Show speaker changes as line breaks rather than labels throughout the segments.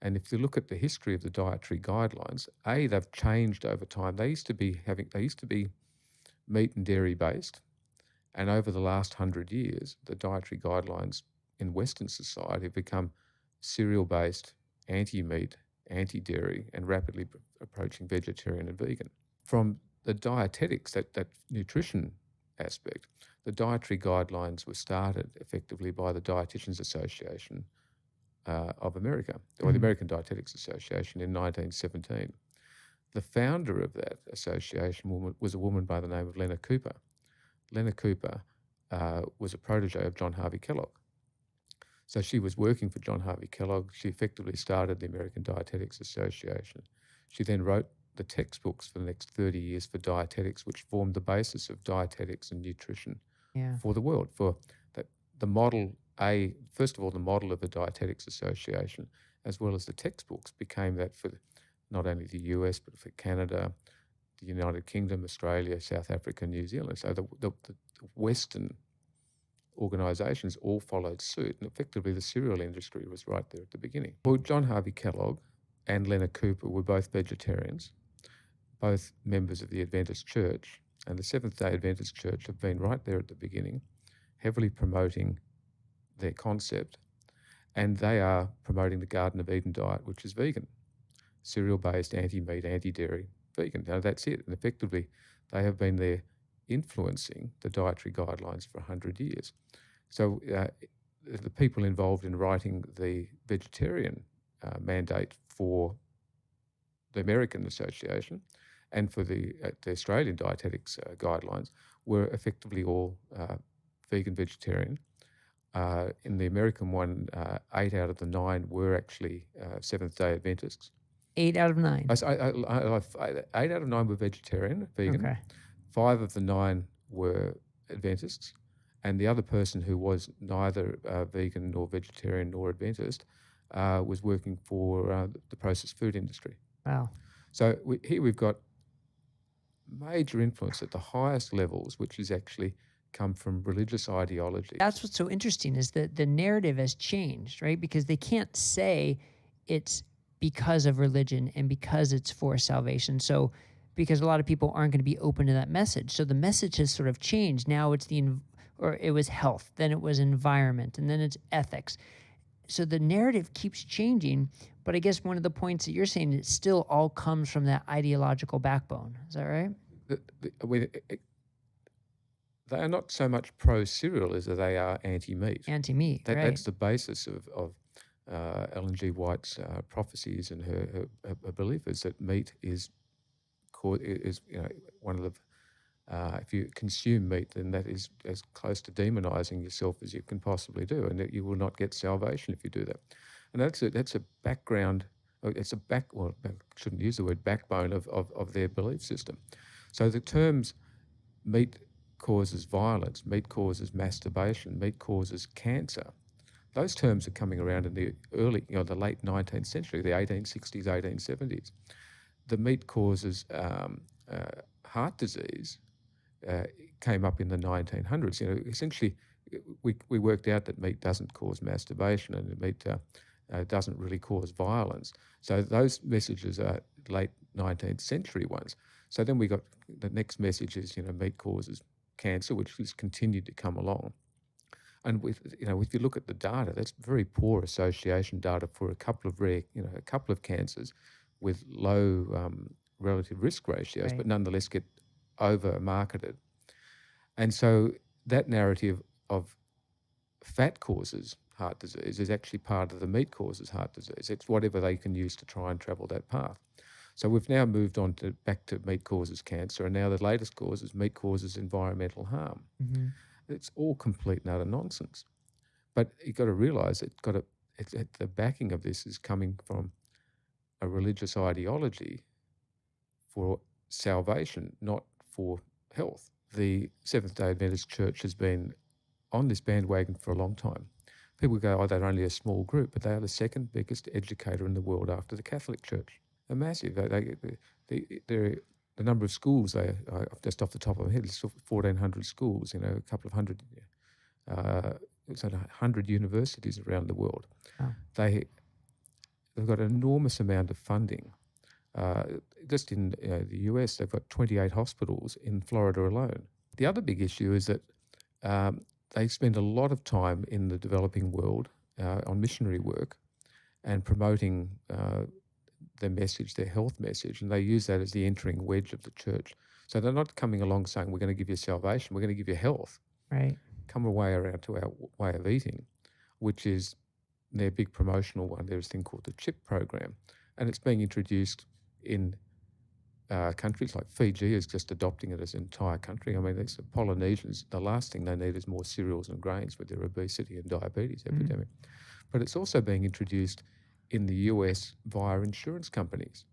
And if you look at the history of the dietary guidelines, they've changed over time. They used to be meat and dairy based, and over the last 100 years, the dietary guidelines in Western society have become cereal based, anti-meat, anti-dairy, and rapidly approaching vegetarian and vegan. From the dietetics, that nutrition aspect, the dietary guidelines were started effectively by the Dietitians Association of America, or the American Dietetics Association in 1917. The founder of that association was a woman by the name of Lena Cooper. Lena Cooper was a protege of John Harvey Kellogg. So she was working for John Harvey Kellogg. She effectively started the American Dietetics Association. She then wrote the textbooks for the next 30 years for dietetics, which formed the basis of dietetics and nutrition for the world. For the model, first of all, the model of the Dietetics Association, as well as the textbooks, became that for not only the US, but for Canada, the United Kingdom, Australia, South Africa, New Zealand. So the Western organisations all followed suit, and effectively the cereal industry was right there at the beginning. Well, John Harvey Kellogg and Leonard Cooper were both vegetarians, both members of the Adventist Church, and the Seventh-day Adventist Church have been right there at the beginning, heavily promoting their concept, and they are promoting the Garden of Eden diet, which is vegan, cereal-based, anti-meat, anti-dairy, vegan. Now, that's it. And effectively, they have been there influencing the dietary guidelines for 100 years. So the people involved in writing the vegetarian mandate for the American Association and for the Australian dietetics guidelines were effectively all vegan vegetarian. In the American one, 8 out of the 9 were actually Seventh-day Adventists.
8 out of 9?
8 out of 9 were vegetarian, vegan.
Okay.
5 of the 9 were Adventists, and the other person who was neither vegan nor vegetarian nor Adventist was working for the processed food industry.
Wow.
So here we've got major influence at the highest levels, which has actually come from religious ideology.
That's what's so interesting, is that the narrative has changed, right? Because they can't say it's because of religion and because it's for salvation. So because a lot of people aren't going to be open to that message. So the message has sort of changed. Now it's it was health, then it was environment, and then it's ethics. So the narrative keeps changing, but I guess one of the points that you're saying, it still all comes from that ideological backbone. Is that right?
They are not so much pro-cereal as they are anti-meat.
Anti-meat, right.
That's the basis of Ellen G. White's prophecies, and her belief is that meat is one of the if you consume meat, then that is as close to demonizing yourself as you can possibly do, and that you will not get salvation if you do that. And that's a background. It's I shouldn't use the word backbone of their belief system. So the terms meat causes violence, meat causes masturbation, meat causes cancer. Those terms are coming around in the the late 19th century, the 1860s, 1870s. The meat causes heart disease came up in the 1900s. Essentially, we worked out that meat doesn't cause masturbation, and meat doesn't really cause violence. So those messages are late 19th century ones. So then we got the next message is, meat causes cancer, which has continued to come along. And if you look at the data, that's very poor association data for a couple of rare, a couple of cancers with low relative risk ratios,
right,
but nonetheless get over-marketed. And so that narrative of fat causes heart disease is actually part of the meat causes heart disease. It's whatever they can use to try and travel that path. So we've now moved on back to meat causes cancer, and now the latest cause is meat causes environmental harm.
Mm-hmm.
It's all complete and utter nonsense. But you've got to realise the backing of this is coming from a religious ideology for salvation, not for health. The Seventh-day Adventist Church has been on this bandwagon for a long time. People go, they're only a small group, but they are the second biggest educator in the world after the Catholic Church. They're massive. The number of schools, just off the top of my head, it's 1,400 schools, a couple of hundred, it's 100 universities around the world.
Wow.
they've got an enormous amount of funding. Just in the US, they've got 28 hospitals in Florida alone. The other big issue is that they spend a lot of time in the developing world on missionary work and promoting their message, their health message, and they use that as the entering wedge of the church. So they're not coming along saying, we're going to give you salvation, we're going to give you health.
Right.
Come away around to our way of eating, which is their big promotional one. There's a thing called the CHIP program, and it's being introduced in countries like Fiji is just adopting it as an entire country. I mean, it's the Polynesians, the last thing they need is more cereals and grains with their obesity and diabetes epidemic. But it's also being introduced in the US via insurance companies.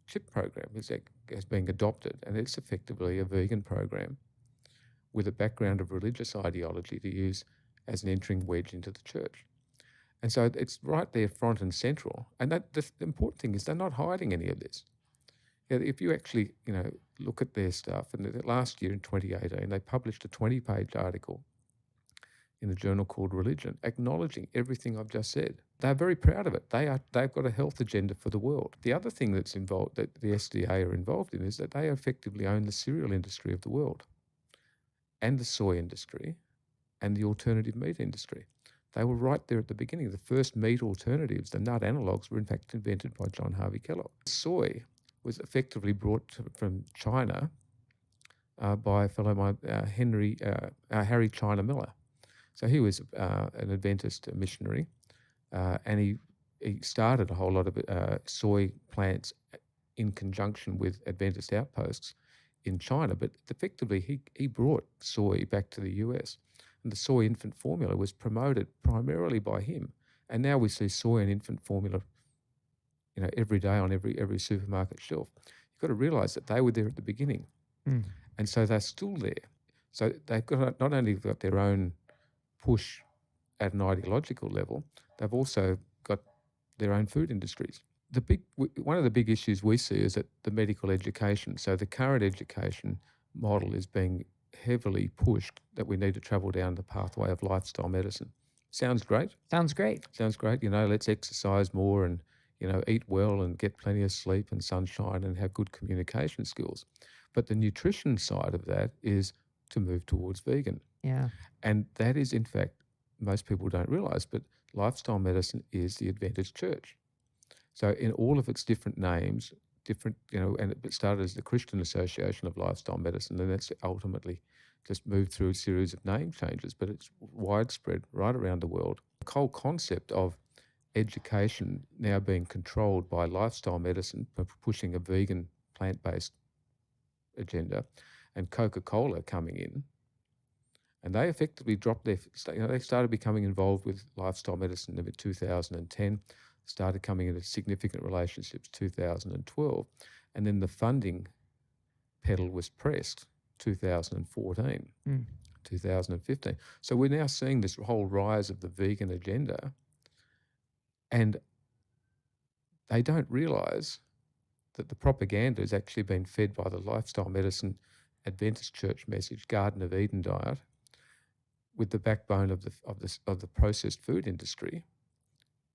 CHIP program is being adopted, and it's effectively a vegan program with a background of religious ideology to use as an entering wedge into the church. And so it's right there front and central. And the important thing is they're not hiding any of this. If you actually, look at their stuff, and last year in 2018, they published a 20-page article in a journal called Religion, acknowledging everything I've just said. They're very proud of it. They've got a health agenda for the world. The other thing that's involved, that the SDA are involved in, is that they effectively own the cereal industry of the world, and the soy industry, and the alternative meat industry. They were right there at the beginning. The first meat alternatives, the nut analogues, were in fact invented by John Harvey Kellogg. Soy was effectively brought from China by a fellow, Harry China Miller. So he was an Adventist missionary, and he started a whole lot of soy plants in conjunction with Adventist outposts in China. But effectively, he brought soy back to the US. And the soy infant formula was promoted primarily by him. And now we see soy and infant formula every day on every supermarket shelf. You've got to realise that they were there at the beginning. And so they're still there. So they've got not only got their own push at an ideological level, they've also got their own food industries. One of the big issues we see is that the medical education, so the current education model is being heavily pushed that we need to travel down the pathway of lifestyle medicine. Sounds great.
Sounds great.
Let's exercise more and, eat well and get plenty of sleep and sunshine and have good communication skills. But the nutrition side of that is to move towards vegan.
Yeah.
And that is, in fact, most people don't realize, but lifestyle medicine is the Adventist Church. So in all of its different names, and it started as the Christian Association of Lifestyle Medicine, and that's ultimately just moved through a series of name changes, but it's widespread right around the world. The whole concept of education now being controlled by lifestyle medicine, pushing a vegan, plant-based agenda, and Coca-Cola coming in, and they effectively dropped they started becoming involved with lifestyle medicine in 2010, started coming into significant relationships 2012, and then the funding pedal was pressed 2014, 2015. So we're now seeing this whole rise of the vegan agenda, and they don't realise that the propaganda has actually been fed by the lifestyle medicine Adventist Church message, Garden of Eden diet, with the backbone of the processed food industry,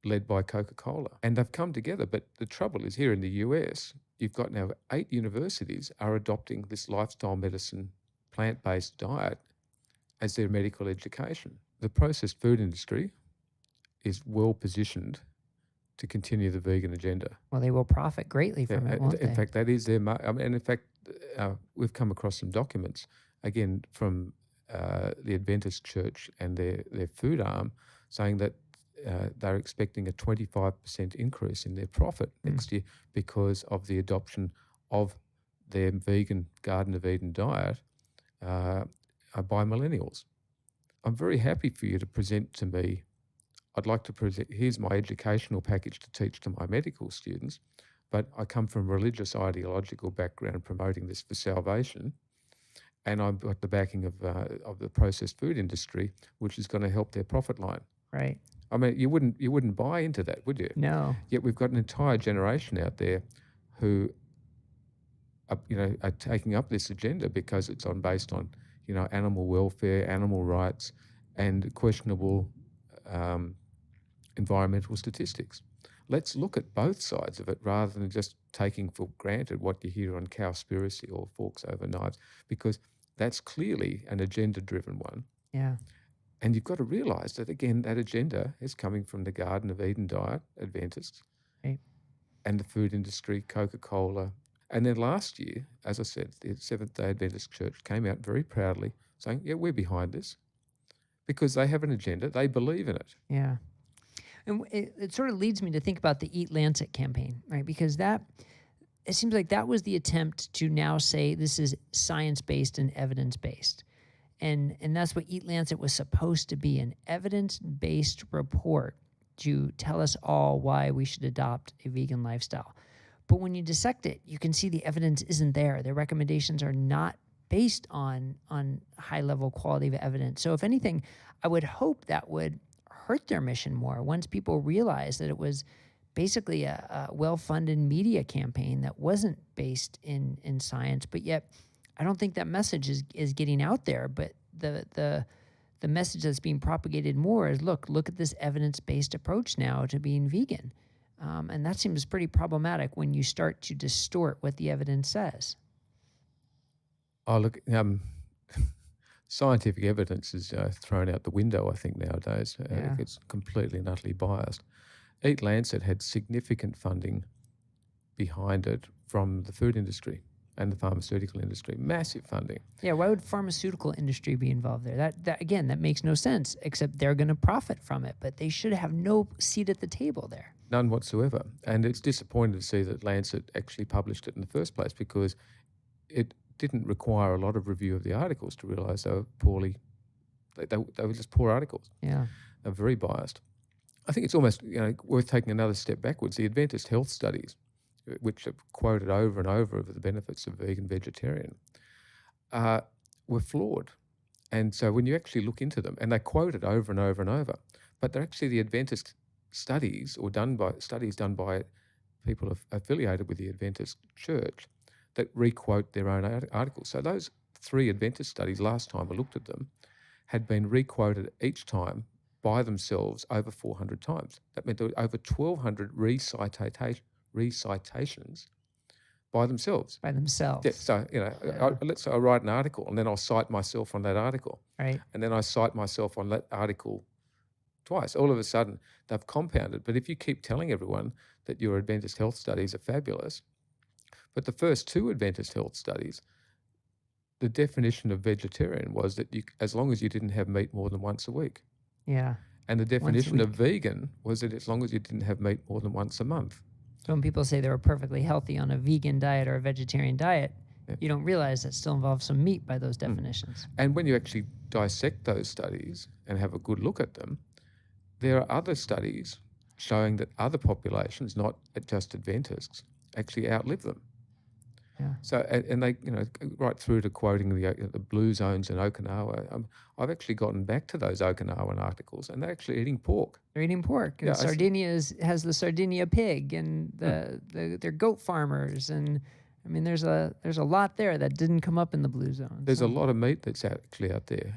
led by Coca-Cola. And they've come together, but the trouble is here in the US, you've got now 8 universities are adopting this lifestyle medicine plant-based diet as their medical education. The processed food industry is well positioned to continue the vegan agenda.
Well, they will profit greatly from it, won't they?
In fact, that is their... and in fact, we've come across some documents, again, from the Adventist Church and their food arm, saying that they're expecting a 25% increase in their profit next year because of the adoption of their vegan Garden of Eden diet by millennials. I'm very happy for you to present to me. I'd like to present, here's my educational package to teach to my medical students, but I come from a religious ideological background promoting this for salvation, and I've got the backing of the processed food industry, which is going to help their profit line.
Right.
I mean, you wouldn't buy into that, would you?
No.
Yet we've got an entire generation out there who are taking up this agenda because it's based on animal welfare, animal rights, and questionable environmental statistics. let's look at both sides of it rather than just taking for granted what you hear on Cowspiracy or Forks Over Knives, because that's clearly an agenda-driven one.
Yeah.
And you've got to realize that, again, that agenda is coming from the Garden of Eden diet, Adventists,
Right.
and the food industry, Coca-Cola. And then last year, as I said, the Seventh-day Adventist Church came out very proudly saying, yeah, we're behind this, because they have an agenda. They believe in it.
Yeah. And it sort of leads me to think about the Eat Lancet campaign, right? Because it seems like that was the attempt to now say this is science-based and evidence-based. And that's what Eat Lancet was supposed to be, an evidence-based report to tell us all why we should adopt a vegan lifestyle. But when you dissect it, you can see the evidence isn't there. Their recommendations are not based on high-level quality of evidence. So if anything, I would hope that would hurt their mission more once people realize that it was basically a well-funded media campaign that wasn't based in science, but yet I don't think that message is getting out there. But the message that's being propagated more is, look at this evidence-based approach now to being vegan. And that seems pretty problematic when you start to distort what the evidence says.
Oh, look, scientific evidence is thrown out the window, I think, nowadays.
Yeah.
It's completely and utterly biased. Eat Lancet had significant funding behind it from the food industry and the pharmaceutical industry. Massive funding.
Yeah, why would pharmaceutical industry be involved there? That makes no sense, except they're going to profit from it, but they should have no seat at the table there.
None whatsoever. And it's disappointing to see that Lancet actually published it in the first place, because it didn't require a lot of review of the articles to realise they were they were just poor articles.
Yeah.
They're very biased. I think it's almost worth taking another step backwards. The Adventist health studies, which are quoted over and over of the benefits of vegan vegetarian, were flawed. And so when you actually look into them, and they quote it over and over and over, but they're actually the Adventist studies studies done by people affiliated with the Adventist Church that re-quote their own articles. So those 3 Adventist studies, last time I looked at them, had been re-quoted each time by themselves over 400 times. That meant there were over 1,200 recitations by themselves.
By themselves.
Yeah, so, let's say I write an article and then I'll cite myself on that article.
Right.
And then I cite myself on that article twice. All of a sudden, they've compounded. But if you keep telling everyone that your Adventist health studies are fabulous, but the first 2 Adventist health studies, the definition of vegetarian was that as long as you didn't have meat more than once a week.
Yeah.
And the definition of vegan was that as long as you didn't have meat more than once a month.
So when people say they were perfectly healthy on a vegan diet or a vegetarian diet, you don't realize that still involves some meat by those definitions.
And when you actually dissect those studies and have a good look at them, there are other studies showing that other populations, not just Adventists, actually outlive them.
Yeah.
So, and they, right through to quoting the blue zones in Okinawa. I've actually gotten back to those Okinawan articles, and they're actually eating pork.
They're eating pork. And
Yeah,
Sardinia has the Sardinia pig, and they're goat farmers, and I mean, there's a lot there that didn't come up in the blue zones.
There's a lot of meat that's actually out there.